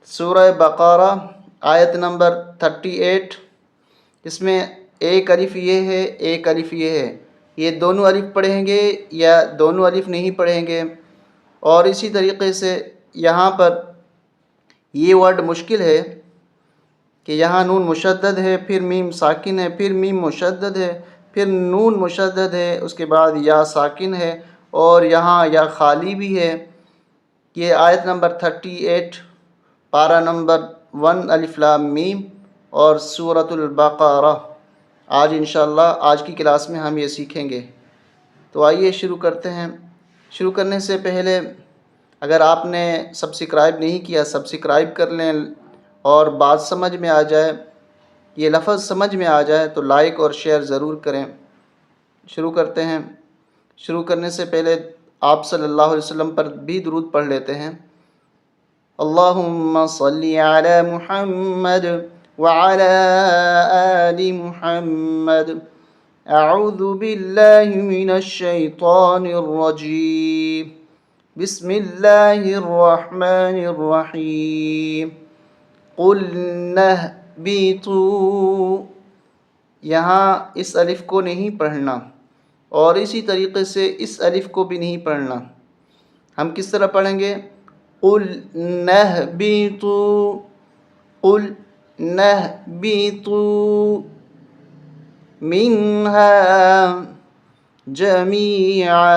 سورہ بقرہ آیت نمبر 38۔ اس میں ایک الف یہ ہے، ایک الف یہ ہے، یہ دونوں الف پڑھیں گے یا دونوں الف نہیں پڑھیں گے؟ اور اسی طریقے سے یہاں پر یہ ورڈ مشکل ہے کہ یہاں نون مشدد ہے، پھر میم ساکن ہے، پھر میم مشدد ہے، پھر نون مشدد ہے، اس کے بعد یا ساکن ہے، اور یہاں یا خالی بھی ہے۔ یہ آیت نمبر 38، پارہ نمبر 1 الف لام میم اور سورۃ البقرہ۔ آج انشاءاللہ آج کی کلاس میں ہم یہ سیکھیں گے۔ تو آئیے شروع کرتے ہیں۔ شروع کرنے سے پہلے اگر آپ نے سبسکرائب نہیں کیا، سبسکرائب کر لیں، اور بات سمجھ میں آ جائے، یہ لفظ سمجھ میں آ جائے تو لائک اور شیئر ضرور کریں۔ شروع کرتے ہیں۔ شروع کرنے سے پہلے آپ صلی اللہ علیہ وسلم پر بھی درود پڑھ لیتے ہیں۔ اللہم صلی علی محمد وعلی آل محمد، اعوذ باللہ من الشیطان الرجیم، بسم اللہ الرحمن الرحیم، قلنا اہبطوا، یہاں اس الف کو نہیں پڑھنا، اور اسی طریقے سے اس الف کو بھی نہیں پڑھنا۔ ہم کس طرح پڑھیں گے؟ قلنا اہبطوا، قلنا اہبطوا منها جميعا،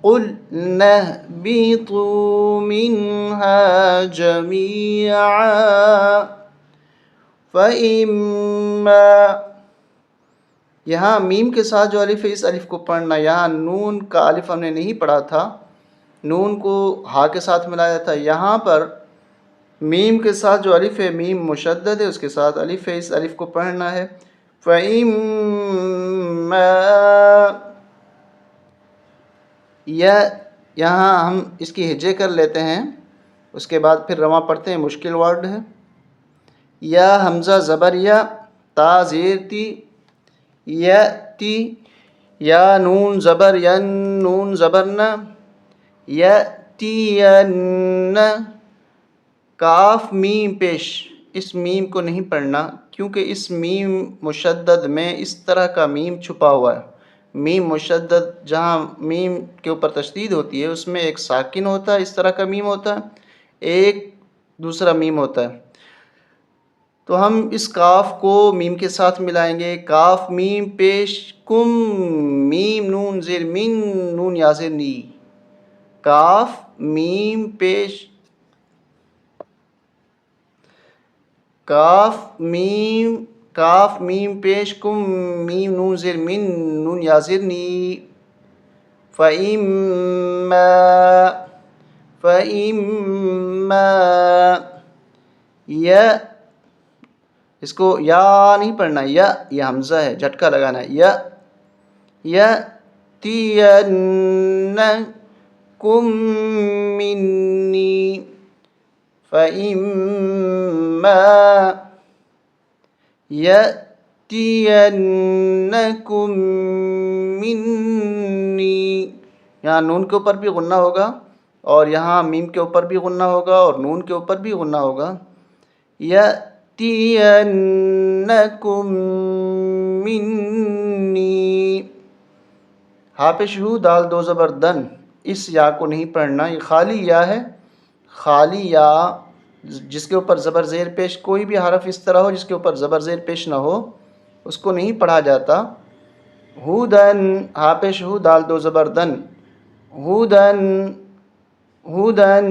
قلنا اهبطوا منها جميعا فإما، یہاں میم کے ساتھ جو الف ہے اس الف کو پڑھنا، یہاں نون کا الف ہم نے نہیں پڑھا تھا، نون کو ہا کے ساتھ ملایا تھا۔ یہاں پر میم کے ساتھ جو الف ہے، میم مشدد ہے، اس کے ساتھ الف ہے، اس الف کو پڑھنا ہے۔ فَإِمَّا، یہاں ہم اس کی ہجے کر لیتے ہیں، اس کے بعد پھر رواں پڑھتے ہیں، مشکل ورڈ ہے۔ یا حمزہ زبر یا، تا زیر تی، یأتی، یا نون زبر ین، نون زبر نہ، یأتین، کاف میم پیش، اس میم کو نہیں پڑھنا کیونکہ اس میم مشدد میں اس طرح کا میم چھپا ہوا ہے۔ میم مشدد جہاں میم کے اوپر تشدید ہوتی ہے اس میں ایک ساکن ہوتا ہے، اس طرح کا میم ہوتا ہے، ایک دوسرا میم ہوتا ہے۔ تو ہم اس کاف کو میم کے ساتھ ملائیں گے، کاف میم پیش کم، میم نون زیر من، نون یا زیر نی، کاف میم پیش، کاف میم پیش کم، میم نون زیر من، نون یا زیر نی، فَإِمَّا، یا، اس کو یا نہیں پڑھنا، یہ حمزہ ہے، جھٹکا لگانا ہے، یَأْتِيَنَّکُم مِّنِّی، فَإِمَّا یَأْتِيَنَّکُم مِّنِّی، یہاں نون کے اوپر بھی غنہ ہوگا، اور یہاں میم کے اوپر بھی غنہ ہوگا، اور نون کے اوپر بھی غنہ ہوگا۔ یَأْتِيَنَّکُم مِّنِّی، ہا پیش ہو، دال دو زبر دن، اس یا کو نہیں پڑھنا، یہ خالی یا ہے، خالی یا جس کے اوپر زبر زیر پیش، کوئی بھی حرف اس طرح ہو جس کے اوپر زبر زیر پیش نہ ہو اس کو نہیں پڑھا جاتا۔ ہودن، ہا پیش ہو، دال دو زبر دن، ہودن، ہودن،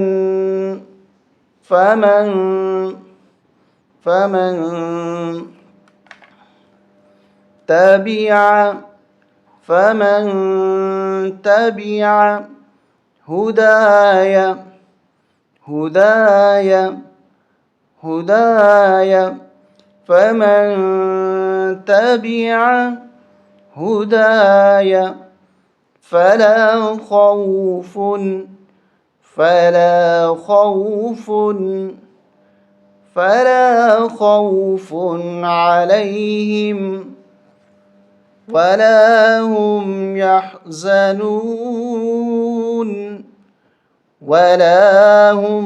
فمن تبع، فمن تبع ہدایا، ہدایا، ہدایا، فمن تبع ہدایا فلا خوف، فلا خوف، فلا خوف علیہم ولا هم يحزنون، ولا هم